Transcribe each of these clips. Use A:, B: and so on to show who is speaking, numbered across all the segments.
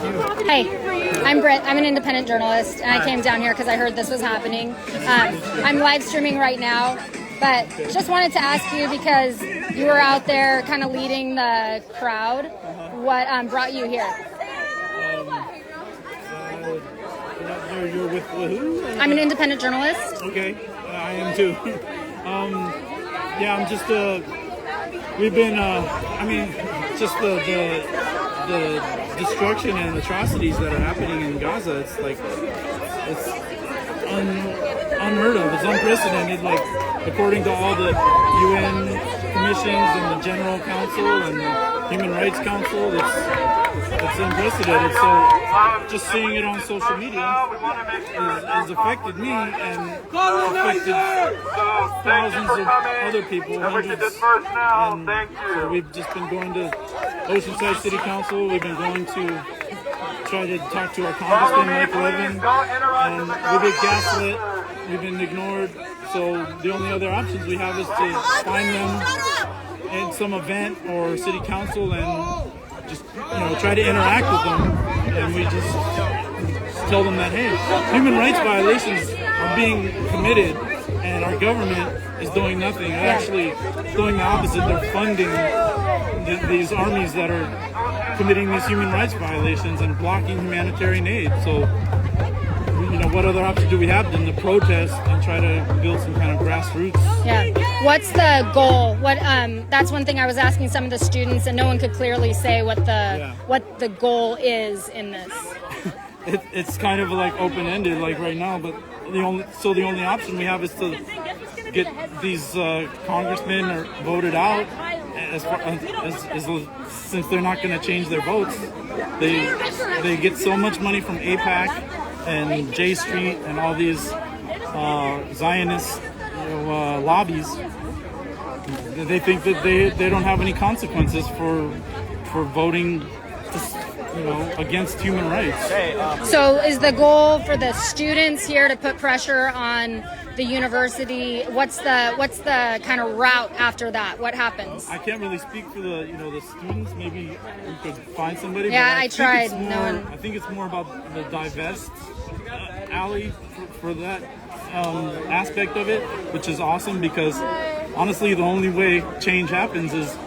A: Hey, I'm Britt. I'm an independent journalist, and I came down here because I heard this was happening. I'm live streaming right now, but just wanted to ask you, because you were out there kind of leading the crowd, what brought you here?
B: You're with who?
A: I'm an independent journalist.
B: Okay, I am too. Yeah, I'm just, we've been, just the destruction and atrocities that are happening in Gaza, it's like, it's unheard of, it's unprecedented, like, according to all the UN commissions and the General Council and the Human Rights Council, it's unprecedented. So just seeing it on social media has affected me and affected thousands of other people, hundreds. And so we've just been going to Oceanside City Council. We've been going to try to talk to our Congressman, Mike Levin, and we've been gaslit. We've been ignored. So the only other options we have is to find them in some event or city council and just try to interact with them, and we just tell them that, hey, human rights violations are being committed and our government is doing nothing. They're actually doing the opposite. They're funding these armies that are committing these human rights violations and blocking humanitarian aid. So what other option do we have than to protest and try to build some kind of grassroots?
A: Yeah. What's the goal? That's one thing I was asking some of the students, and no one could clearly say what the goal is in this.
B: It's kind of like open-ended, like right now. But the only option we have is to get these congressmen voted out. Since they're not going to change their votes, they get so much money from AIPAC and J Street and all these Zionist lobbies. They think that they don't have any consequences for voting against human rights.
A: So is the goal for the students here to put pressure on the university? What's the kind of route after that? What happens?
B: I can't really speak for the the students. Maybe you could find somebody.
A: Yeah,
B: but
A: I tried.
B: I think it's more about the divest alley for that aspect of it, which is awesome, because honestly the only way change happens is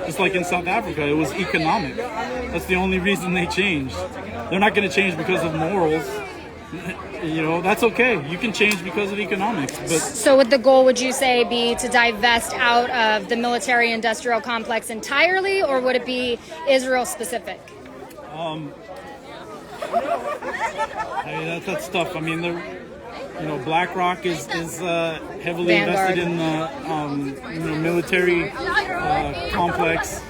B: just like in South Africa. It was economic. That's the only reason they changed. They're not going to change because of morals. That's okay. You can change because of economics. But
A: so would the goal, would you say, be to divest out of the military-industrial complex entirely, or would it be Israel-specific?
B: That's tough. BlackRock is heavily invested in the military complex.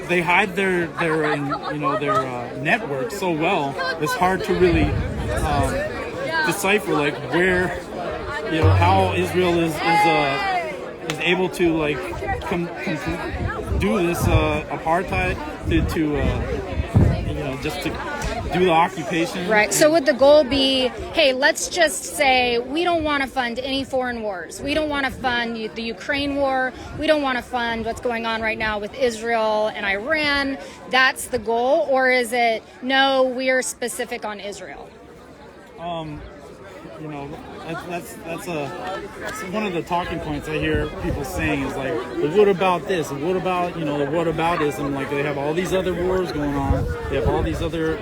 B: They hide their network so well. It's hard to really decipher where how Israel is able to do this apartheid just to do the occupation.
A: Right. So would the goal be, hey, let's just say we don't want to fund any foreign wars. We don't want to fund the Ukraine war. We don't want to fund what's going on right now with Israel and Iran. That's the goal? Or is it, no, we're specific on Israel?
B: That's one of the talking points I hear people saying is well, what about this? What about, the whataboutism? They have all these other wars going on. They have all these other,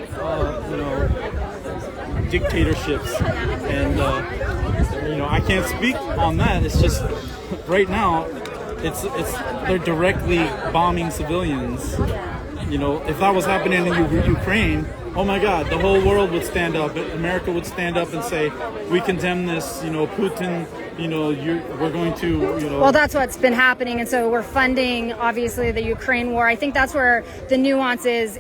B: dictatorships. And, I can't speak on that. It's just right now, they're directly bombing civilians. If that was happening in Ukraine, oh my God, the whole world would stand up. America would stand up and say, we condemn this, Putin, we're going to,
A: Well, that's what's been happening. And so we're funding, obviously, the Ukraine war. I think that's where the nuance is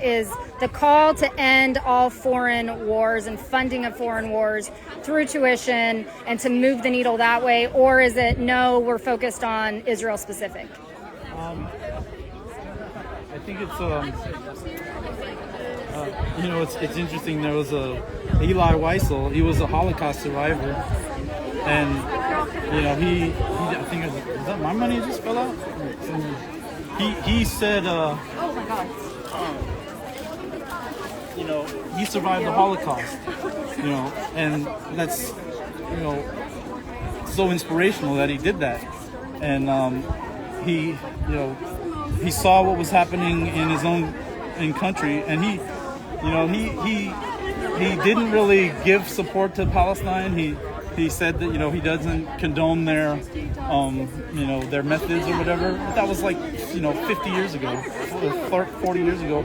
A: the call to end all foreign wars and funding of foreign wars through tuition and to move the needle that way. Or is it, no, we're focused on Israel specific?
B: I think it's interesting. There was Eli Wiesel. He was a Holocaust survivor, and he I think is that my money just fell out. He said you know, he survived the Holocaust, you know, and that's, you know, so inspirational that he did that. And he, you know, he saw what was happening in his own country, and he, you know, he didn't really give support to Palestine. He said that, you know, he doesn't condone their, you know, their methods or whatever. But that was like, you know, 50 years ago, or 40 years ago.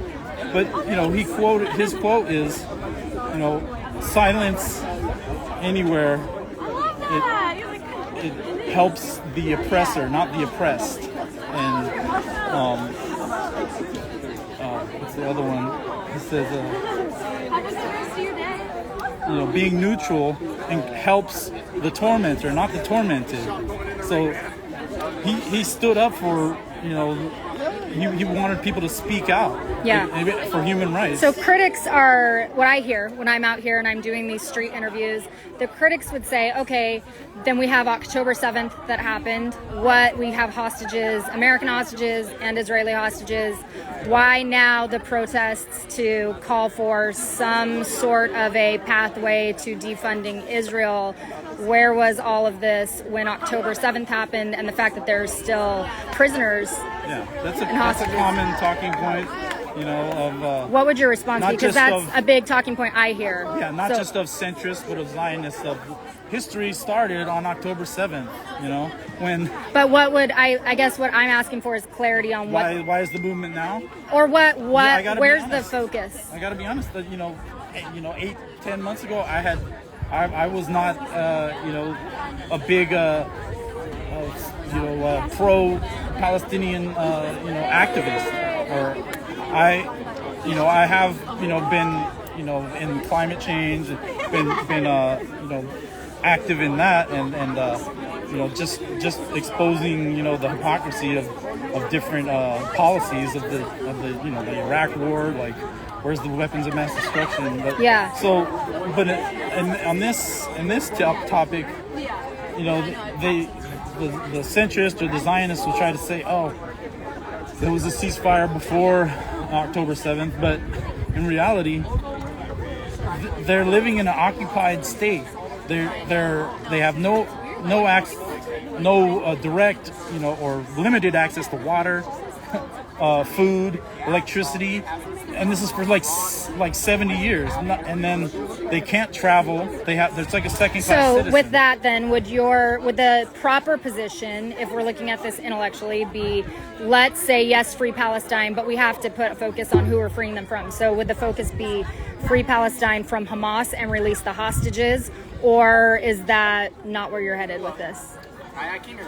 B: But, you know, his quote is, you know, silence anywhere, it helps the oppressor, not the oppressed. And what's the other one? He says, you know, being neutral and helps the tormentor, not the tormented. So he stood up for, you know, he wanted people to speak out for human rights.
A: So critics are, what I hear when I'm out here and I'm doing these street interviews, the critics would say, okay, then we have October 7th that happened. We have hostages, American hostages and Israeli hostages. Why now the protests to call for some sort of a pathway to defunding Israel? Where was all of this when October 7th happened, and the fact that there's still prisoners?
B: Yeah, that's a common talking point, you know, of...
A: what would your response be? Because that's a big talking point I hear.
B: Yeah, not just of centrists, but of Zionists. Of history started on October 7th, you know, when... But
A: what would, I guess what I'm asking for is clarity on what...
B: Why is the movement now?
A: Or where's the focus?
B: I gotta be honest, that, you know, 8-10 months ago, I was not, you know, a big, pro Palestinian, you know, activist. Or I have, you know, been, you know, in climate change, been, you know, active in that, and you know, just exposing, you know, the hypocrisy of different policies of the you know, the Iraq War, like. Where's the weapons of mass destruction? But,
A: yeah.
B: So, but on this topic, you know, the centrists or the Zionists will try to say, oh, there was a ceasefire before October 7th, but in reality, they're living in an occupied state. They have no direct, you know, or limited access to water, food, electricity. And this is for like 70 years, and then they can't travel. There's like a second-class citizen.
A: So with that, then would the proper position, if we're looking at this intellectually, be, let's say yes, free Palestine, but we have to put a focus on who we're freeing them from. So would the focus be free Palestine from Hamas and release the or is that not where you're headed with this?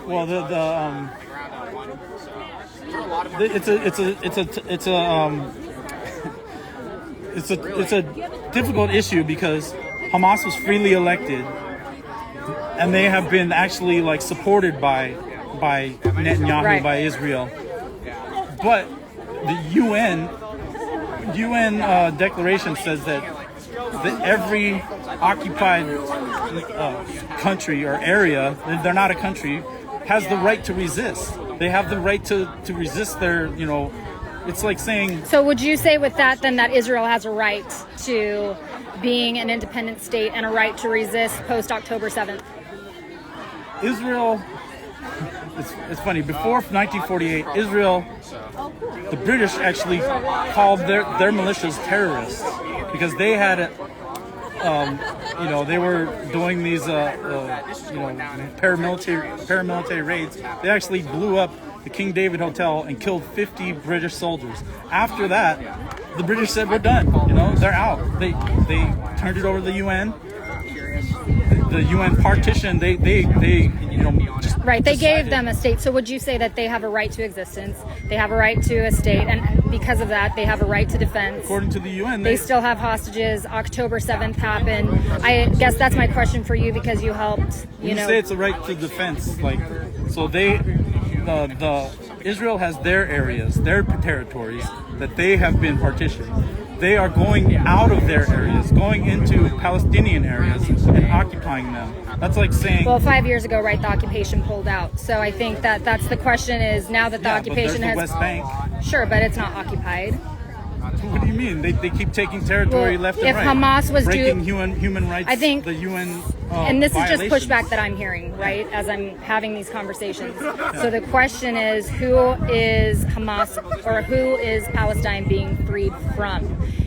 B: Well, it's a difficult issue because Hamas was freely elected, and they have been actually like supported by Netanyahu,
A: right,
B: by Israel. But the UN declaration says that every occupied country or area, they're not a country, has the right to resist. They have the right to resist their, you know, it's like saying...
A: So would you say with that then that Israel has a right to being an independent state and a right to resist post-October 7th?
B: Israel, it's funny, before 1948, Israel, the British actually called their militias terrorists because they had you know, they were doing these, you know, paramilitary raids. They actually blew up the King David Hotel and killed 50 British soldiers. After that, the British said, we're done. You know, they're out. They turned it over to the UN. The UN partition, they you know, just
A: right. They
B: decided.
A: gave them a state. So would you say that they have a right to existence? They have a right to a state, and because of that, they have a right to defense.
B: According to the UN,
A: they still have hostages. October 7th happened. I guess that's my question for you because you helped. You know,
B: say it's a right to defense, like so the Israel has their areas, their territories that they have been partitioned. They are going out of their areas, going into Palestinian areas and occupying them. That's like saying...
A: Well, 5 years ago, right, the occupation pulled out. So I think that's the question is now that the occupation
B: but
A: has...
B: the West Bank.
A: Sure, but it's not occupied.
B: you mean? They keep taking territory left and
A: if
B: right.
A: Hamas was
B: breaking human rights,
A: I think
B: the UN
A: and this is just
B: violations.
A: pushback that I'm hearing, right, as I'm having these conversations. So the question is, who is Hamas or who is Palestine being freed from?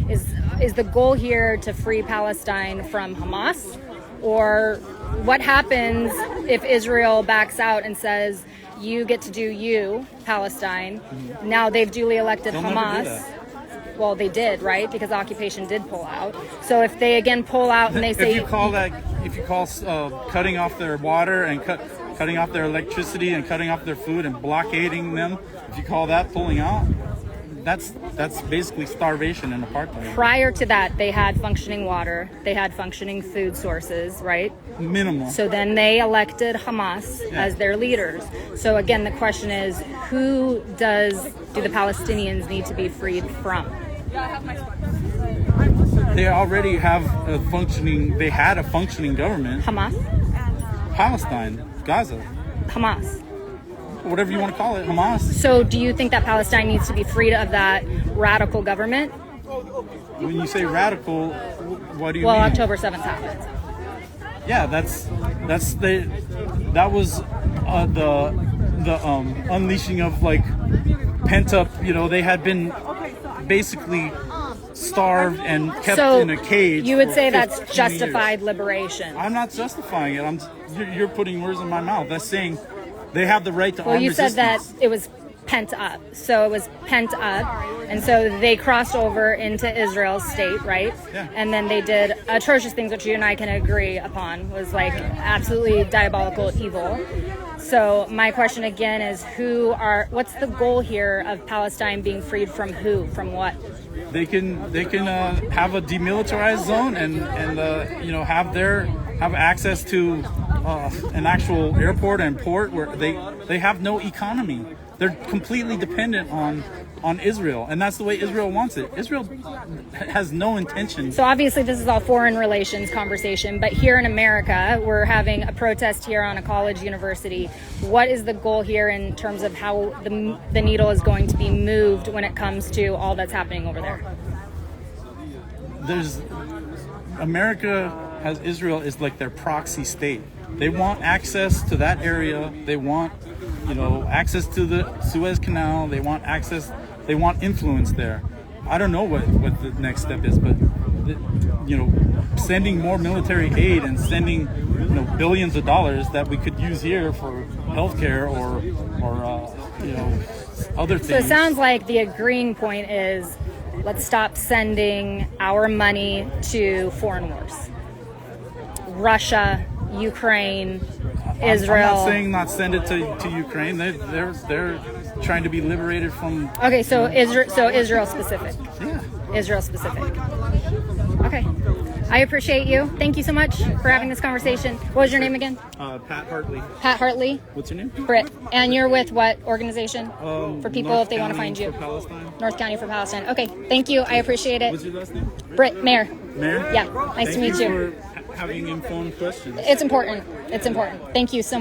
A: Is the goal here to free Palestine from Hamas? Or what happens if Israel backs out and says, you get to do you, Palestine. Now they've duly elected
B: They'll never do
A: Hamas.
B: that.
A: Well, they did, right? Because occupation did pull out. So if they again pull out and they say...
B: if you call cutting off their water and cutting off their electricity and cutting off their food and blockading them, if you call that pulling out, that's basically starvation and apartheid.
A: Prior to that, they had functioning water. They had functioning food sources, right?
B: Minimal.
A: So then they elected Hamas as their leaders. So again, the question is, who do the Palestinians need to be freed from?
B: They already have they had a functioning government.
A: Hamas?
B: Palestine, Gaza,
A: Hamas.
B: whatever you want to call it, Hamas.
A: So do you think that Palestine needs to be freed of that radical government?
B: When you say radical, what do you
A: Well,
B: mean?
A: October 7th happened.
B: Yeah, that was the unleashing of like pent up. They had been basically starved and kept in a cage.
A: You would
B: for
A: say that's
B: 15
A: justified
B: years.
A: liberation.
B: I'm not justifying it. You're putting words in my mouth. That's saying they have the right to
A: Well,
B: armed
A: you said that
B: resistance.
A: it was pent up. So it was pent up. And so they crossed over into Israel's state, right?
B: Yeah.
A: And then they did atrocious things, which you and I can agree upon, was like absolutely diabolical evil. So my question again is, what's the goal here of Palestine being freed from who? From what?
B: They can have a demilitarized zone and have access to an actual airport and port where they have no economy. They're completely dependent on Israel, and that's the way Israel wants it. Israel has no intention.
A: So obviously this is all foreign relations conversation, but here in America, we're having a protest here on a college university. What is the goal here in terms of how the needle is going to be moved when it comes to all that's happening over there?
B: America has Israel is like their proxy state. They want access to that area. They want, access to the Suez Canal. They want access. They want influence there. I don't know what the next step is, but sending more military aid and sending billions of dollars that we could use here for healthcare or other things.
A: So it sounds like the agreeing point is, let's stop sending our money to foreign wars. Russia, Ukraine, Israel.
B: I'm not saying not send it to Ukraine. They're trying to be liberated from.
A: Okay, so Israel specific.
B: Yeah.
A: Israel specific. Okay. I appreciate you. Thank you so much for having this conversation. What was your name again?
B: Pat Hartley.
A: Pat Hartley.
B: What's your name?
A: Britt. And you're with what organization? For people
B: North
A: if they want to find
B: County
A: you.
B: for Palestine.
A: North County for Palestine. Okay. Thank you. I appreciate it.
B: What's your last name?
A: Britt Mayer.
B: Mayor?
A: Yeah. Nice to meet you.
B: Thank you for having informed questions.
A: It's important. It's important. Thank you so much.